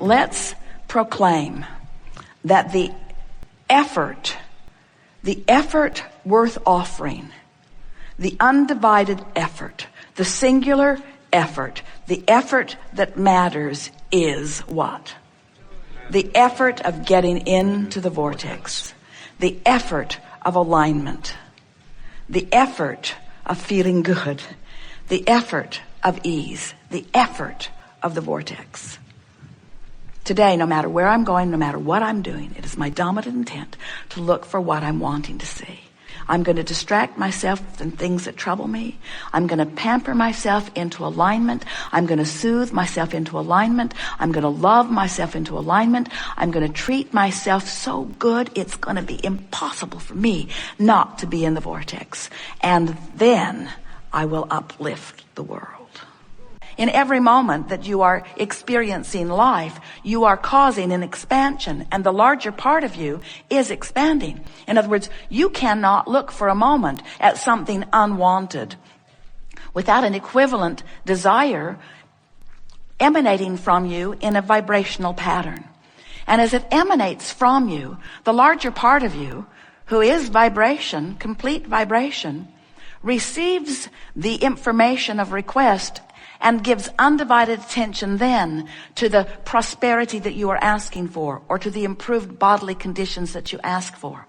let's proclaim that the effort worth offering, the undivided effort, the singular effort, the effort that matters is what? The effort of getting into the vortex, the effort of alignment, the effort of feeling good, the effort of ease, the effort of the vortex. Today, no matter where I'm going, no matter what I'm doing, it is my dominant intent to look for what I'm wanting to see. I'm going to distract myself from things that trouble me. I'm going to pamper myself into alignment. I'm going to soothe myself into alignment. I'm going to love myself into alignment. I'm going to treat myself so good it's going to be impossible for me not to be in the vortex. And then I will uplift the world. In every moment that you are experiencing life, you are causing an expansion, and the larger part of you is expanding. In other words, you cannot look for a moment at something unwanted without an equivalent desire emanating from you in a vibrational pattern. And as it emanates from you, the larger part of you, who is vibration, complete vibration, receives the information of request and gives undivided attention then to the prosperity that you are asking for, or to the improved bodily conditions that you ask for.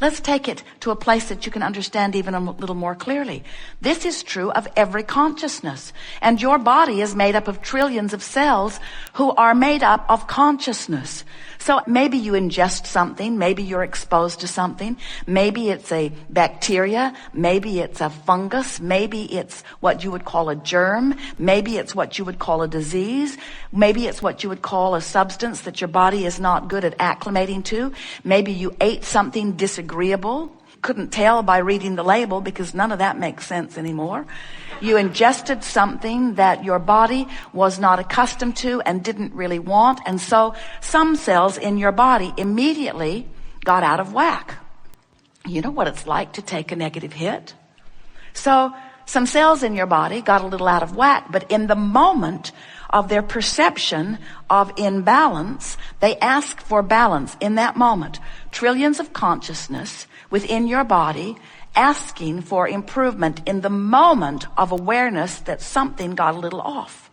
Let's take it to a place that you can understand even a little more clearly. This is true of every consciousness. And your body is made up of trillions of cells who are made up of consciousness. So maybe you ingest something, maybe you're exposed to something, maybe it's a bacteria, maybe it's a fungus, maybe it's what you would call a germ, maybe it's what you would call a disease, maybe it's what you would call a substance that your body is not good at acclimating to, maybe you ate something disagreeable, couldn't tell by reading the label because none of that makes sense anymore. You ingested something that your body was not accustomed to and didn't really want, and so some cells in your body immediately got out of whack. You know what it's like to take a negative hit? So some cells in your body got a little out of whack, but in the moment of their perception of imbalance, they ask for balance in that moment. Trillions of consciousness within your body asking for improvement in the moment of awareness that something got a little off.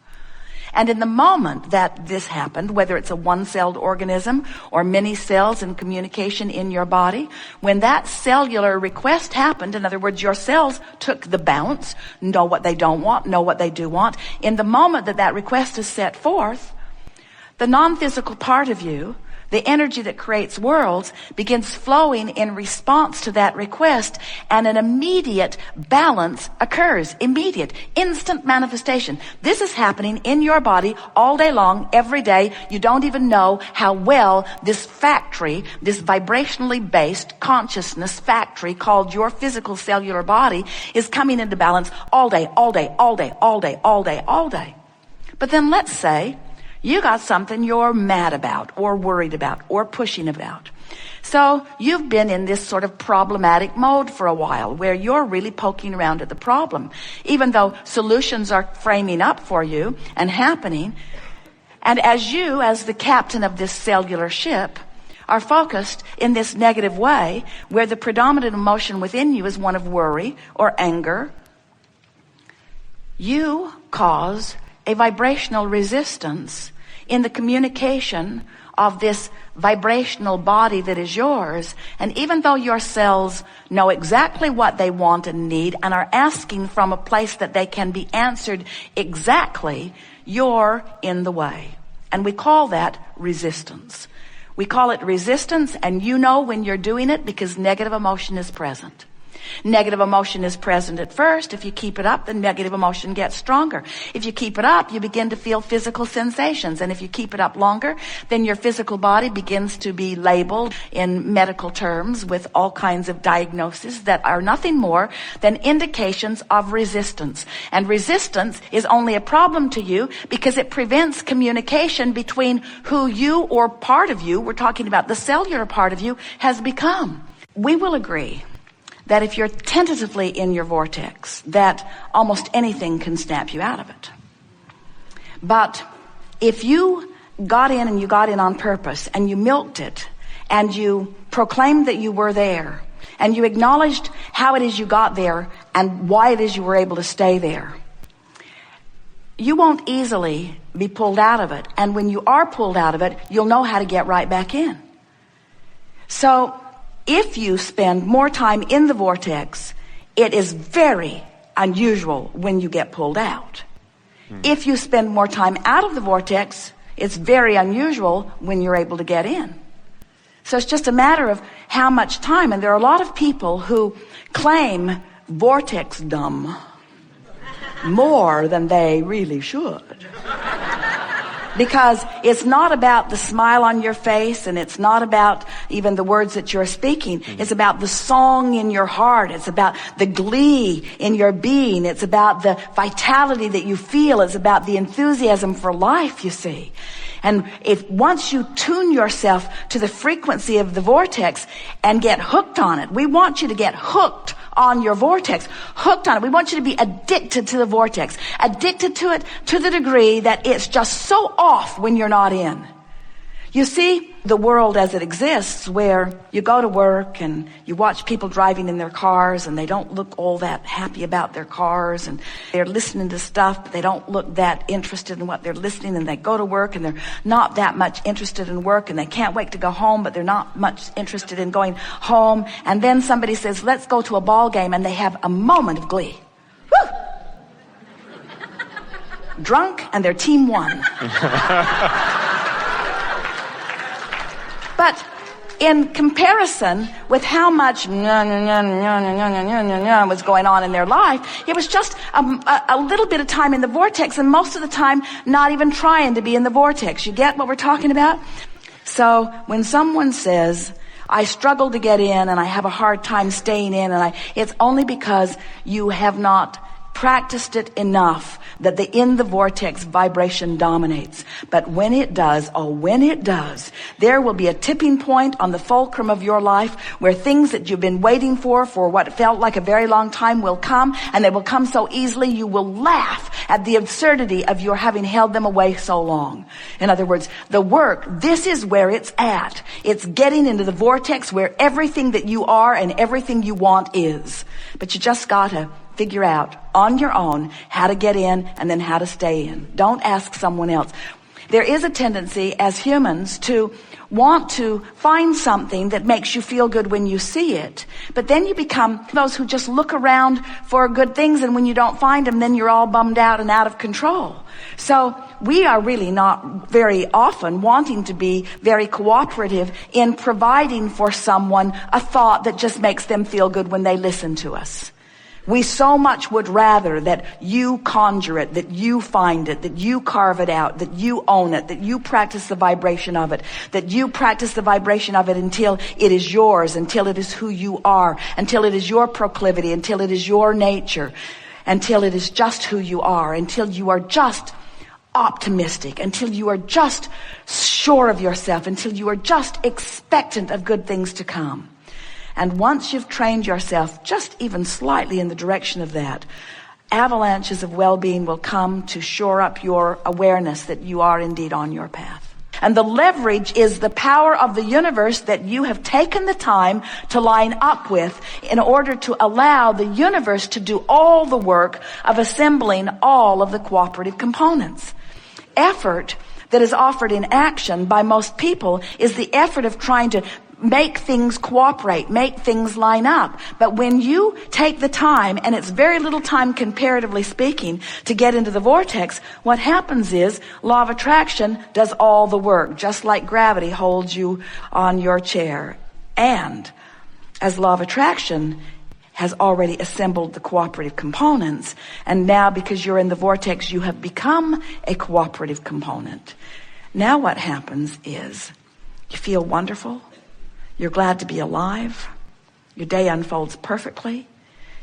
And in the moment that this happened, whether it's a one-celled organism or many cells in communication in your body, when that cellular request happened, in other words, your cells took the bounce, know what they don't want, know what they do want. In the moment that that request is set forth, the non-physical part of you, the energy that creates worlds, begins flowing in response to that request, and an immediate balance occurs. Immediate, instant manifestation. This is happening in your body all day long, every day. You don't even know how well this factory, this vibrationally based consciousness factory called your physical cellular body, is coming into balance all day, all day, all day, all day, all day, all day. But then let's say you got something you're mad about or worried about or pushing about. So you've been in this sort of problematic mode for a while where you're really poking around at the problem, even though solutions are framing up for you and happening. And as you, as the captain of this cellular ship, are focused in this negative way where the predominant emotion within you is one of worry or anger, you cause a vibrational resistance in the communication of this vibrational body that is yours. And even though your cells know exactly what they want and need and are asking from a place that they can be answered exactly, you're in the way. And we call that resistance. We call it resistance, and you know when you're doing it because negative emotion is present. Negative emotion is present at first. If you keep it up, the negative emotion gets stronger. If you keep it up, you begin to feel physical sensations. And if you keep it up longer, then your physical body begins to be labeled in medical terms with all kinds of diagnoses that are nothing more than indications of resistance. And resistance is only a problem to you because it prevents communication between who you or part of you, we're talking about the cellular part of you, has become. We will agree that if you're tentatively in your vortex, that almost anything can snap you out of it. But if you got in, and you got in on purpose, and you milked it, and you proclaimed that you were there, and you acknowledged how it is you got there and why it is you were able to stay there, you won't easily be pulled out of it. And when you are pulled out of it, you'll know how to get right back in. So if you spend more time in the vortex, it is very unusual when you get pulled out. If you spend more time out of the vortex, it's very unusual when you're able to get in. So it's just a matter of how much time. And there are a lot of people who claim vortex dumb more than they really should. Because it's not about the smile on your face, and it's not about even the words that you're speaking. It's about the song in your heart. It's about the glee in your being. It's about the vitality that you feel. It's about the enthusiasm for life, you see. And if once you tune yourself to the frequency of the vortex and get hooked on it, we want you to get hooked on your vortex, hooked on it. We want you to be addicted to the vortex, addicted to it to the degree that it's just so off when you're not in. You see the world as it exists, where you go to work and you watch people driving in their cars, and they don't look all that happy about their cars, and they're listening to stuff, but they don't look that interested in what they're listening, and they go to work and they're not that much interested in work, and they can't wait to go home, but they're not much interested in going home. And then somebody says, let's go to a ball game, and they have a moment of glee. Woo! Drunk, and their team won. But in comparison with how much was going on in their life, it was just a little bit of time in the vortex, and most of the time not even trying to be in the vortex. You get what we're talking about? So when someone says, I struggle to get in and I have a hard time staying in, and it's only because you have not practiced it enough that the in the vortex vibration dominates. But when it does, there will be a tipping point on the fulcrum of your life where things that you've been waiting for what felt like a very long time will come, and they will come so easily you will laugh at the absurdity of your having held them away so long. In other words, the work, this is where it's at. It's getting into the vortex where everything that you are and everything you want is. But you just gotta figure out on your own how to get in and then how to stay in. Don't ask someone else. There is a tendency as humans to want to find something that makes you feel good when you see it. But then you become those who just look around for good things, and when you don't find them, then you're all bummed out and out of control. So we are really not very often wanting to be very cooperative in providing for someone a thought that just makes them feel good when they listen to us. We so much would rather that you conjure it, that you find it, that you carve it out, that you own it, that you practice the vibration of it, that you practice the vibration of it until it is yours, until it is who you are, until it is your proclivity, until it is your nature, until it is just who you are, until you are just optimistic, until you are just sure of yourself, until you are just expectant of good things to come. And once you've trained yourself just even slightly in the direction of that, avalanches of well-being will come to shore up your awareness that you are indeed on your path. And the leverage is the power of the universe that you have taken the time to line up with in order to allow the universe to do all the work of assembling all of the cooperative components. Effort that is offered in action by most people is the effort of trying to make things cooperate, make things line up. But when you take the time, and it's very little time comparatively speaking, to get into the vortex, what happens is law of attraction does all the work, just like gravity holds you on your chair. And as law of attraction has already assembled the cooperative components, and now because you're in the vortex, you have become a cooperative component. Now what happens is you feel wonderful. You're glad to be alive. Your day unfolds perfectly.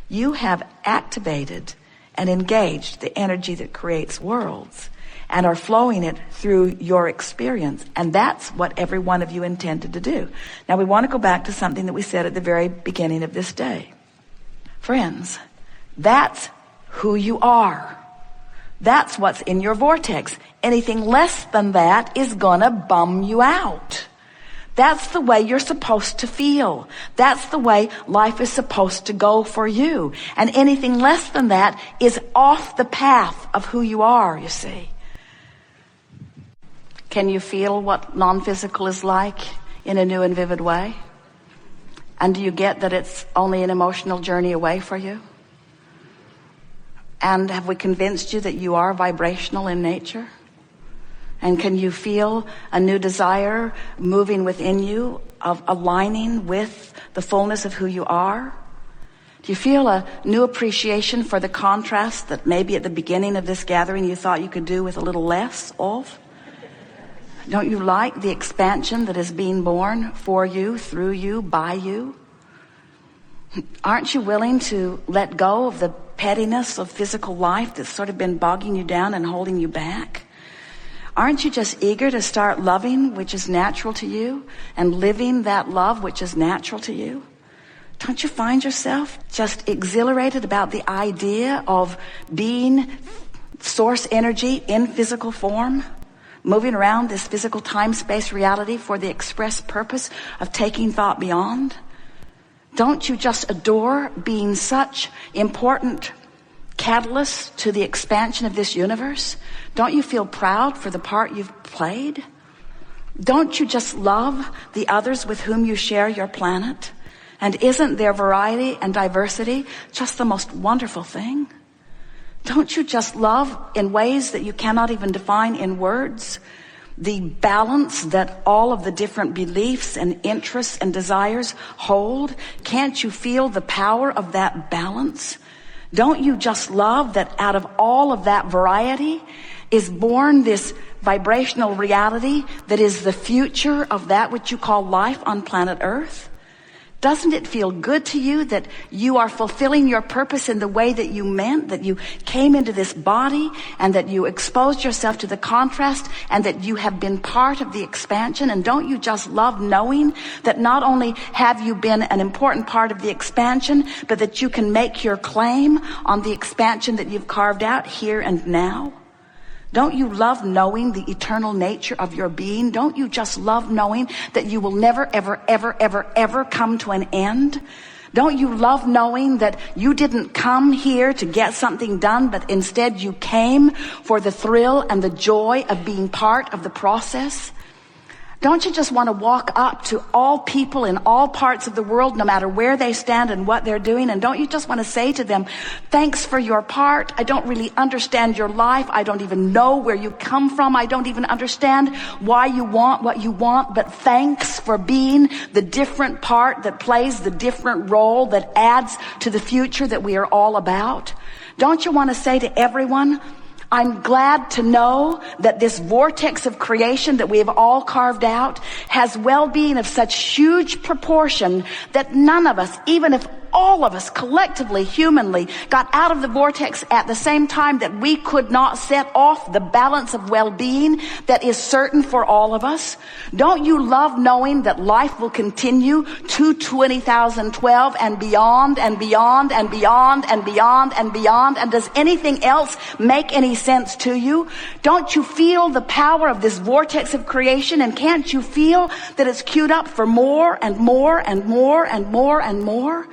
You have activated and engaged the energy that creates worlds and are flowing it through your experience. And that's what every one of you intended to do. Now we want to go back to something that we said at the very beginning of this day. Friends, that's who you are. That's what's in your vortex. Anything less than that is gonna bum you out. That's the way you're supposed to feel. That's the way life is supposed to go for you. And anything less than that is off the path of who you are, you see. Can you feel what non-physical is like in a new and vivid way? And do you get that it's only an emotional journey away for you? And have we convinced you that you are vibrational in nature? And can you feel a new desire moving within you of aligning with the fullness of who you are? Do you feel a new appreciation for the contrast that maybe at the beginning of this gathering you thought you could do with a little less of? Don't you like the expansion that is being born for you, through you, by you? Aren't you willing to let go of the pettiness of physical life that's sort of been bogging you down and holding you back? Aren't you just eager to start loving, which is natural to you, and living that love, which is natural to you? Don't you find yourself just exhilarated about the idea of being source energy in physical form, moving around this physical time-space reality for the express purpose of taking thought beyond? Don't you just adore being such important catalyst to the expansion of this universe? Don't you feel proud for the part you've played? Don't you just love the others with whom you share your planet? And isn't their variety and diversity just the most wonderful thing? Don't you just love in ways that you cannot even define in words the balance that all of the different beliefs and interests and desires hold? Can't you feel the power of that balance? Don't you just love that out of all of that variety is born this vibrational reality that is the future of that which you call life on planet Earth? Doesn't it feel good to you that you are fulfilling your purpose in the way that you meant, that you came into this body and that you exposed yourself to the contrast and that you have been part of the expansion? And don't you just love knowing that not only have you been an important part of the expansion, but that you can make your claim on the expansion that you've carved out here and now? Don't you love knowing the eternal nature of your being? Don't you just love knowing that you will never, ever, ever, ever, ever come to an end? Don't you love knowing that you didn't come here to get something done, but instead you came for the thrill and the joy of being part of the process? Don't you just want to walk up to all people in all parts of the world, no matter where they stand and what they're doing? And don't you just want to say to them, thanks for your part. I don't really understand your life. I don't even know where you come from. I don't even understand why you want what you want. But thanks for being the different part that plays the different role that adds to the future that we are all about. Don't you want to say to everyone, I'm glad to know that this vortex of creation that we have all carved out has well-being of such huge proportion that none of us, even if all of us collectively, humanly, got out of the vortex at the same time, that we could not set off the balance of well-being that is certain for all of us. Don't you love knowing that life will continue to 20,012 and beyond and beyond and beyond and beyond and beyond? And does anything else make any sense to you? Don't you feel the power of this vortex of creation? And can't you feel that it's queued up for more and more and more and more and more?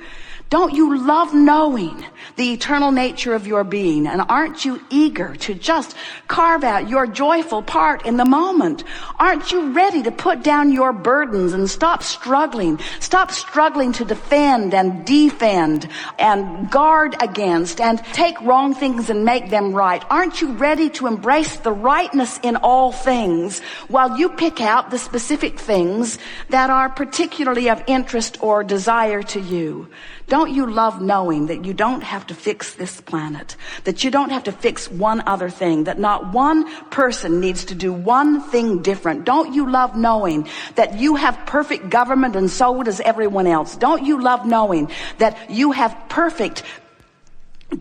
Don't you love knowing the eternal nature of your being? And aren't you eager to just carve out your joyful part in the moment? Aren't you ready to put down your burdens and stop struggling to defend and defend and guard against and take wrong things and make them right? Aren't you ready to embrace the rightness in all things while you pick out the specific things that are particularly of interest or desire to you? Don't you love knowing that you don't have to fix this planet, that you don't have to fix one other thing, that not one person needs to do one thing different? Don't you love knowing that you have perfect government and so does everyone else? Don't you love knowing that you have perfect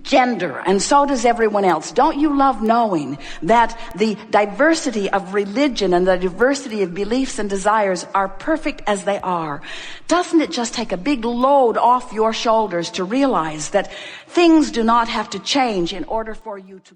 gender and so does everyone else? Don't you love knowing that the diversity of religion and the diversity of beliefs and desires are perfect as they are? Doesn't it just take a big load off your shoulders to realize that things do not have to change in order for you to